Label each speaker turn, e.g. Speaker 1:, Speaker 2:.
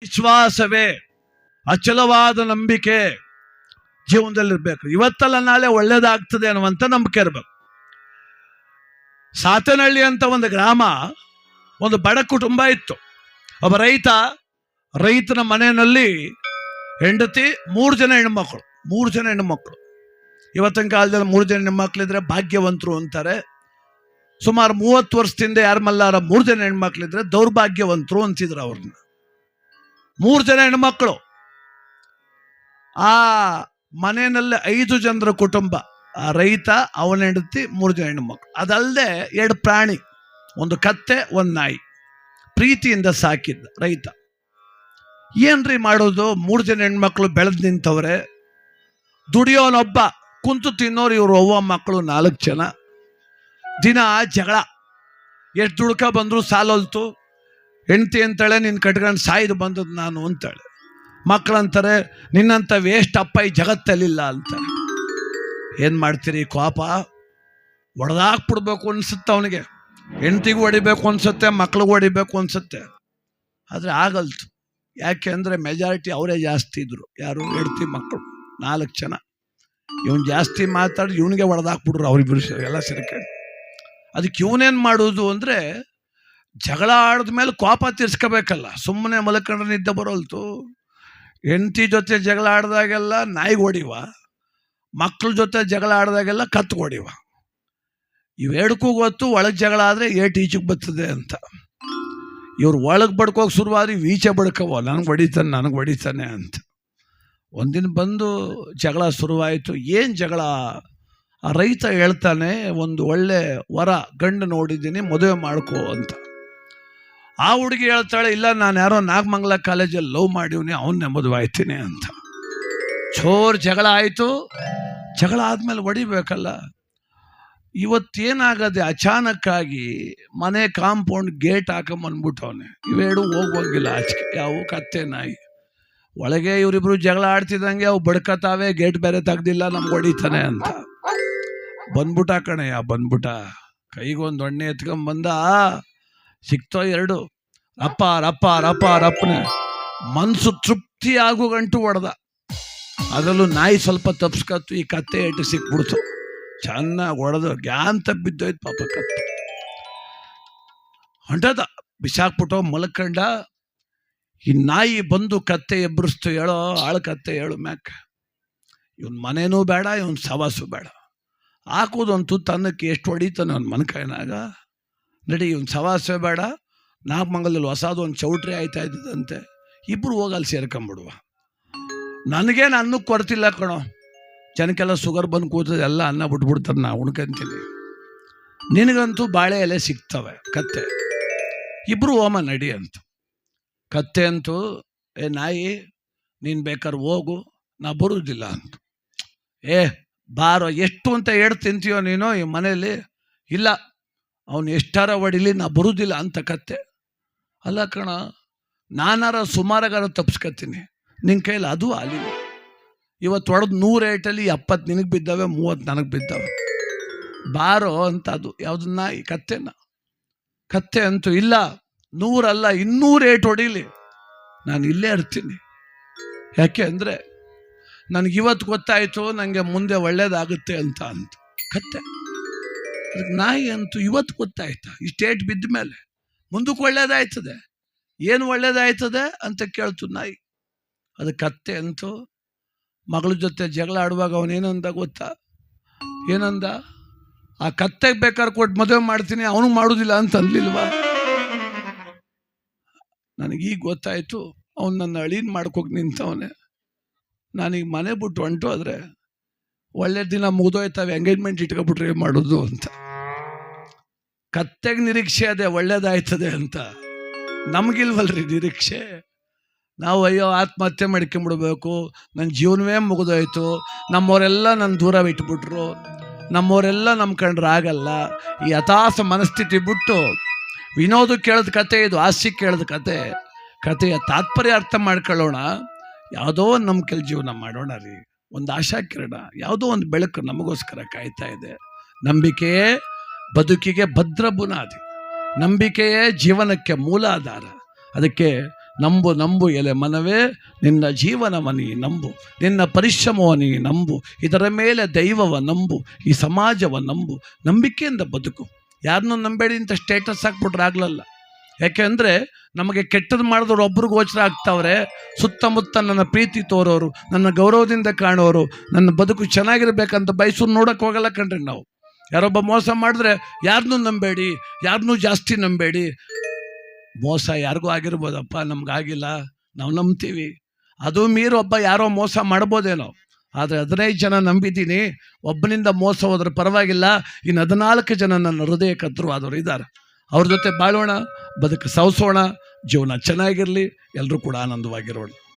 Speaker 1: ವಿಶ್ವಾಸವೇ ಅಚಲವಾದ ನಂಬಿಕೆ ಜೀವನದಲ್ಲಿರ್ಬೇಕು. ಇವತ್ತಲ್ಲ ನಾಳೆ ಒಳ್ಳೇದಾಗ್ತದೆ ಅನ್ನುವಂಥ ನಂಬಿಕೆ ಇರಬೇಕು. ಸಾತನಹಳ್ಳಿ ಅಂತ ಒಂದು ಗ್ರಾಮ, ಒಂದು ಬಡ ಕುಟುಂಬ ಇತ್ತು. ಒಬ್ಬ ರೈತನ ಮನೆಯಲ್ಲಿ ಹೆಂಡತಿ, 3 ಜನ ಹೆಣ್ಮಕ್ಳು. ಇವತ್ತಿನ ಕಾಲದಲ್ಲಿ 3 ಜನ ಹೆಣ್ಮಕ್ಳಿದ್ರೆ ಭಾಗ್ಯವಂತರು ಅಂತಾರೆ. ಸುಮಾರು 30 ವರ್ಷದಿಂದ ಯಾರ ಮಲ್ಲಾರ 3 ಜನ ಹೆಣ್ಮಕ್ಳಿದ್ರೆ ದೌರ್ಭಾಗ್ಯವಂತರು ಅಂತಿದ್ರು ಅವ್ರನ್ನ. 3 ಜನ ಹೆಣ್ಮಕ್ಳು. ಆ ಮನೆಯಲ್ಲಿ 5 ಜನರ ಕುಟುಂಬ. ಆ ರೈತ, ಅವನ ಹೆಂಡತಿ, 3 ಜನ ಹೆಣ್ಮಕ್ಳು. ಅದಲ್ಲದೆ 2 ಪ್ರಾಣಿ, ಒಂದು ಕತ್ತೆ, ಒಂದು ನಾಯಿ, ಪ್ರೀತಿಯಿಂದ ಸಾಕಿದ್ದ ರೈತ. ಏನ್ರಿ ಮಾಡೋದು? 3 ಜನ ಹೆಣ್ಮಕ್ಳು ಬೆಳೆದು ನಿಂತವ್ರೆ. ದುಡಿಯೋನೊಬ್ಬ, ಕುಂತು ತಿನ್ನೋರು ಇವ್ರು ಅವ್ವ ಮಕ್ಕಳು 4 ಜನ. ದಿನ ಜಗಳ. ಎಷ್ಟು ದುಡ್ಕ ಬಂದ್ರು ಸಾಲೋಲ್ತು. ಹೆಂಡತಿ ಅಂತಾಳೆ, ನಿನ್ನ ಕಟ್ಕೊಂಡು ಸಾಯ್ದು ಬಂದದ್ದು ನಾನು ಅಂತಾಳೆ. ಮಕ್ಕಳಂತಾರೆ, ನಿನ್ನಂಥ ವೇಸ್ಟ್ ಅಪ್ಪ ಈ ಜಗತ್ತಲ್ಲಿಲ್ಲ ಅಂತಾರೆ. ಏನು ಮಾಡ್ತೀರಿ? ಕೋಪ ಹೊಡೆದಾಕ್ಬಿಡ್ಬೇಕು ಅನ್ಸುತ್ತೆ ಅವನಿಗೆ. ಹೆಂಡತಿಗೂ ಹೊಡಿಬೇಕು ಅನ್ಸುತ್ತೆ, ಮಕ್ಳಿಗೂ ಹೊಡಿಬೇಕು ಅನ್ಸುತ್ತೆ. ಆದರೆ ಆಗಲ್ತು. ಯಾಕೆ ಅಂದರೆ ಮೆಜಾರಿಟಿ ಅವರೇ ಜಾಸ್ತಿ ಇದ್ರು. ಯಾರು? ಹೆಂಡತಿ, ಮಕ್ಕಳು 4 ಜನ. ಇವನು ಜಾಸ್ತಿ ಮಾತಾಡಿ ಇವನಿಗೆ ಹೊಡೆದಾಕ್ಬಿಟ್ರು ಅವರಿಬ್ಬರು ಎಲ್ಲ ಸೇರ್ಕೊಂಡು. ಅದಕ್ಕೆ ಇವನೇನು ಮಾಡೋದು ಅಂದರೆ, ಜಗಳ ಆಡಿದ್ಮೇಲೆ ಕೋಪ ತೀರ್ಸ್ಕೋಬೇಕಲ್ಲ. ಸುಮ್ಮನೆ ಮಲ್ಕೊಂಡ್ರೆ ನಿದ್ದೆ ಬರೋಲ್ತು. ಹೆಂಡತಿ ಜೊತೆ ಜಗಳ ಆಡಿದಾಗೆಲ್ಲ ನಾಯಿಗೆ ಹೊಡಿವ, ಮಕ್ಕಳ ಜೊತೆ ಜಗಳ ಆಡಿದಾಗೆಲ್ಲ ಕತ್ತು ಹೊಡಿವ. ಇವೆರಡಕ್ಕೂ ಗೊತ್ತು ಒಳಗೆ ಜಗಳ ಆದರೆ ಏಟು ಈಚೆಗೆ ಬರ್ತದೆ ಅಂತ. ಇವ್ರು ಒಳಗೆ ಬಡ್ಕೋಗಿ ಶುರುವಾದ್ರೆ ಈಚೆ ಬಡ್ಕವ, ನನಗೆ ಹೊಡಿತಾನೆ ಅಂತ. ಒಂದಿನ ಬಂದು ಜಗಳ ಶುರುವಾಯಿತು. ಏನು ಜಗಳ? ಆ ರೈತ ಹೇಳ್ತಾನೆ, ಒಂದು ಒಳ್ಳೆ ವರ ಗಂಡು ನೋಡಿದ್ದೀನಿ, ಮದುವೆ ಮಾಡ್ಕೋ ಅಂತ. ಆ ಹುಡುಗಿ ಹೇಳ್ತಾಳೆ, ಇಲ್ಲ, ನಾನು ಯಾರೋ ನಾಗಮಂಗಲ ಕಾಲೇಜಲ್ಲಿ ಲವ್ ಮಾಡಿವ್ನಿ, ಅವನ್ನೇ ಮದುವೆ ಆಯ್ತೀನಿ ಅಂತ. ಜಗಳ ಆಯಿತು. ಜಗಳ ಆದಮೇಲೆ ಹೊಡಿಬೇಕಲ್ಲ. ಇವತ್ತೇನಾಗದೆ, ಅಚಾನಕ್ಕಾಗಿ ಮನೆ ಕಾಂಪೌಂಡ್ ಗೇಟ್ ಹಾಕೊಂಬಂದ್ಬಿಟ್ಟವನೆ. ಇವೆರಡು ಹೋಗುವಂಗಿಲ್ಲ ಆಚೆಗೆ. ಯಾವ ಕತ್ತೆ ನಾಯಿ ಒಳಗೆ. ಇವರಿಬ್ರು ಜಗಳ ಆಡ್ತಿದ್ದಂಗೆ ಅವು ಬಡ್ಕತಾವೆ, ಗೇಟ್ ಬೇರೆ ತೆಗ್ದಿಲ್ಲ, ನಮ್ಗೆ ಹೊಡಿತಾನೆ ಅಂತ. ಬಂದ್ಬಿಟ್ಟ ಕಣಯ್ಯ, ಬಂದ್ಬಿಟ್ಟ. ಕೈಗೊಂದು ಎಣ್ಣೆ ಎತ್ಕೊಂಬಂದ. ಸಿಕ್ತೋ 2. ರಪ್ಪನೆ ಮನಸ್ಸು ತೃಪ್ತಿ ಆಗೋ ಗಂಟು ಹೊಡೆದ. ಅದರಲ್ಲೂ ನಾಯಿ ಸ್ವಲ್ಪ ತಪ್ಸ್ಕತ್ತು, ಈ ಕತ್ತೆ ಏಟು ಸಿಕ್ಬಿಡ್ತು. ಚೆನ್ನಾಗಿ ಹೊಡೆದು ಗ್ಯಾನ್ ತಬ್ಬಿದ್ದೋಯ್ತು ಪಾಪ ಕತ್ತೆ. ಹೊಂಟದ ಬಿಸಾಕ್ಬಿಟ್ಟು ಮಲ್ಕಂಡ. ಈ ನಾಯಿ ಬಂದು ಕತ್ತೆ ಎಬ್ಬರಿಸ್ತು. ಹೇಳೋ ಕತ್ತೆ ಹೇಳು ಮ್ಯಾಕ್. ಇವನ್ ಮನೇನೂ ಬೇಡ, ಇವನ್ ಸವಾಸು ಬೇಡ. ಹಾಕೋದಂತೂ ತನ್ನಕ್ಕೆ ಎಷ್ಟು ಹೊಡಿತಾನೆ ಅವ್ನ ಮನ್ಕಾಯಿನಾಗ. ನಡಿ, ಇವನ್ ಸವಾಸವೇ ಬೇಡ. ನಾಗಮಂಗಲದಲ್ಲಿ ಹೊಸದು ಒಂದು ಚೌಟ್ರಿ ಆಯ್ತಾ ಇದ್ದಂತೆ. ಇಬ್ಬರು ಹೋಗಲ್ಲಿ ಸೇರ್ಕೊಂಬಿಡುವ. ನನಗೇನು ಅನ್ನಕ್ಕೆ ಕೊಡ್ತಿಲ್ಲ ಕಣೋ. ಜನಕ್ಕೆಲ್ಲ ಶುಗರ್ ಬಂದು ಕೂತದೆ, ಎಲ್ಲ ಅನ್ನ ಬಿಟ್ಬಿಡ್ತಾರೆ, ನಾ ಉಣ್ಕೊಂತೀನಿ. ನಿನಗಂತೂ ಬಾಳೆ ಎಲೆ ಸಿಗ್ತವೆ. ಕತ್ತೆ ಇಬ್ಬರು ಹೋಮ ನಡಿ ಅಂತ. ಕತ್ತೆ ಅಂತೂ, ನಾಯಿ ನೀನು ಬೇಕಾದ್ರೆ ಹೋಗು, ನಾ ಬರುವುದಿಲ್ಲ ಅಂತ. ಬಾರೋ, ಎಷ್ಟು ಅಂತ ತಿಂತೀಯೋ ನೀನು ಈ ಮನೇಲಿ? ಇಲ್ಲ, ಅವನು ಎಷ್ಟಾರ ಹೊಡಿಲಿ, ನಾ ಬರುವುದಿಲ್ಲ ಅಂತ ಕತ್ತೆ. ಅಲ್ಲ ಕಣ, ನಾನಾರ ಸುಮಾರಾಗಾರ ತಪ್ಸ್ಕೊತೀನಿ, ನಿನ್ನ ಕೈಲಿ ಅದು ಆಗಲಿಲ್ಲ. ಇವತ್ತು ಹೊಡೆದು 100 ಏಟಲ್ಲಿ 70 ನಿನಗೆ ಬಿದ್ದಾವೆ, 30 ನನಗೆ ಬಿದ್ದಾವೆ. ಬಾರೋ ಅಂತ. ಅದು ಯಾವುದನ್ನ? ಈ ಕತ್ತೆನ. ಕತ್ತೆ ಅಂತೂ, ಇಲ್ಲ 100 ಅಲ್ಲ 200 ಏಟು ಹೊಡೀಲಿ, ನಾನು ಇಲ್ಲೇ ಇರ್ತೀನಿ. ಯಾಕೆ ಅಂದರೆ ನನಗಿವತ್ತು ಗೊತ್ತಾಯಿತು ನನಗೆ ಮುಂದೆ ಒಳ್ಳೇದಾಗುತ್ತೆ ಅಂತ ಕತ್ತೆ. ಅದಕ್ಕೆ ನಾಯಿ ಅಂತೂ ಇವತ್ತು ಗೊತ್ತಾಯ್ತಾ? ಇಷ್ಟೇಟ್ ಬಿದ್ದ ಮೇಲೆ ಮುಂದಕ್ಕೆ ಒಳ್ಳೇದಾಯ್ತದೆ. ಏನು ಒಳ್ಳೇದಾಯ್ತದೆ ಅಂತ ಕೇಳ್ತು ನಾಯಿ. ಅದು ಕತ್ತೆ ಅಂತೂ ಮಗಳ ಜೊತೆ ಜಗಳ ಆಡುವಾಗ ಅವನೇನಂದ ಗೊತ್ತಾ? ಏನಂದ? ಆ ಕತ್ತೆಗೆ ಬೇಕಾದ್ರೆ ಕೊಟ್ಟು ಮದುವೆ ಮಾಡ್ತೀನಿ, ಅವನು ಮಾಡೋದಿಲ್ಲ ಅಂತ ಅನ್ಲಿಲ್ವಾ? ನನಗೀಗ ಗೊತ್ತಾಯ್ತು, ಅವನು ನನ್ನ ಅಳೀನ್ ಮಾಡ್ಕೋಗಿ ನಿಂತವನೇ. ನಾನೀಗ ಮನೆ ಬಿಟ್ಟು ಹೊಂಟು ಆದರೆ ಒಳ್ಳೆ ದಿನ ಮುಗಿದೋಯ್ತವೆ, ಎಂಗೇಜ್ಮೆಂಟ್ ಇಟ್ಕೊಬಿಟ್ರೆ ಮಾಡೋದು ಅಂತ. ಕತ್ತೆಗೆ ನಿರೀಕ್ಷೆ ಅದೇ ಒಳ್ಳೇದಾಯ್ತದೆ ಅಂತ. ನಮಗಿಲ್ವಲ್ರಿ ನಿರೀಕ್ಷೆ. ನಾವು ಅಯ್ಯೋ ಆತ್ಮಹತ್ಯೆ ಮಾಡ್ಕೊಂಬಿಡ್ಬೇಕು, ನನ್ನ ಜೀವನವೇ ಮುಗಿದೋಯ್ತು, ನಮ್ಮವರೆಲ್ಲ ನನ್ನ ದೂರ ಬಿಟ್ಬಿಟ್ರು, ನಮ್ಮವರೆಲ್ಲ ನಮ್ಮ ಕಂಡ್ರೆ ಆಗಲ್ಲ, ಈ ಹತಾಶ ಮನಸ್ಥಿತಿ ಬಿಟ್ಟು ವಿನೋದ ಕೇಳಿದ ಕತೆ ಇದು, ಹಾಸ್ಯ ಕೇಳಿದ ಕತೆಯ ತಾತ್ಪರ್ಯ ಅರ್ಥ ಮಾಡ್ಕೊಳ್ಳೋಣ. ಯಾವುದೋ ಒಂದು ನಂಬಿಕೆಯಲ್ಲಿ ಜೀವನ ಮಾಡೋಣ ರೀ. ಒಂದು ಆಶಾ ಕಿರಣ, ಯಾವುದೋ ಒಂದು ಬೆಳಕು ನಮಗೋಸ್ಕರ ಕಾಯ್ತಾ ಇದೆ. ನಂಬಿಕೆಯೇ ಬದುಕಿಗೆ ಭದ್ರ ಬುನಾದಿ, ನಂಬಿಕೆಯೇ ಜೀವನಕ್ಕೆ ಮೂಲಾಧಾರ. ಅದಕ್ಕೆ ನಂಬು ನಂಬು ಎಲೆ ಮನವೇ ನಿನ್ನ ಜೀವನವನಿ ನಂಬು, ನಿನ್ನ ಪರಿಶ್ರಮವನಿ ನಂಬು, ಇದರ ಮೇಲೆ ದೈವವ ನಂಬು, ಈ ಸಮಾಜವ ನಂಬು, ನಂಬಿಕೆಯಿಂದ ಬದುಕು. ಯಾರನ್ನೂ ನಂಬೇಡಿ ಅಂತ ಸ್ಟೇಟಸ್ ಹಾಕ್ಬಿಟ್ರೆ ಆಗ್ಲಲ್ಲ. ಯಾಕೆಂದರೆ ನಮಗೆ ಕೆಟ್ಟದ್ದು ಮಾಡಿದವರು ಒಬ್ರು ಗೋಚರ ಆಗ್ತಾವ್ರೆ, ಸುತ್ತಮುತ್ತ ನನ್ನ ಪ್ರೀತಿ ತೋರೋರು, ನನ್ನ ಗೌರವದಿಂದ ಕಾಣೋರು, ನನ್ನ ಬದುಕು ಚೆನ್ನಾಗಿರ್ಬೇಕಂತ ಬಯಸೋರು ನೋಡೋಕ್ಕೆ ಹೋಗಲ್ಲ ಕಣ್ರಿ ನಾವು. ಯಾರೊಬ್ಬ ಮೋಸ ಮಾಡಿದ್ರೆ ಯಾರನ್ನೂ ನಂಬೇಡಿ, ಯಾರನ್ನೂ ಜಾಸ್ತಿ ನಂಬೇಡಿ. ಮೋಸ ಯಾರಿಗೂ ಆಗಿರ್ಬೋದಪ್ಪ, ನಮಗಾಗಿಲ್ಲ, ನಾವು ನಂಬ್ತೀವಿ. ಅದು ಮೀರಿ ಒಬ್ಬ ಯಾರೋ ಮೋಸ ಮಾಡ್ಬೋದೇನೋ, ಆದರೆ 15 ಜನ ನಂಬಿದ್ದೀನಿ, ಒಬ್ಬನಿಂದ ಮೋಸ ಹೋದ್ರೆ ಪರವಾಗಿಲ್ಲ, ಇನ್ನು 14 ಜನ ನನ್ನ ಹೃದಯ ಕದ್ರುವಾದವರು ಇದ್ದಾರೆ. ಅವ್ರ ಜೊತೆ ಬಾಳೋಣ, ಬದುಕು ಸವಸೋಣ, ಜೀವನ ಚೆನ್ನಾಗಿರಲಿ, ಎಲ್ಲರೂ ಕೂಡ ಆನಂದವಾಗಿರೋಣ.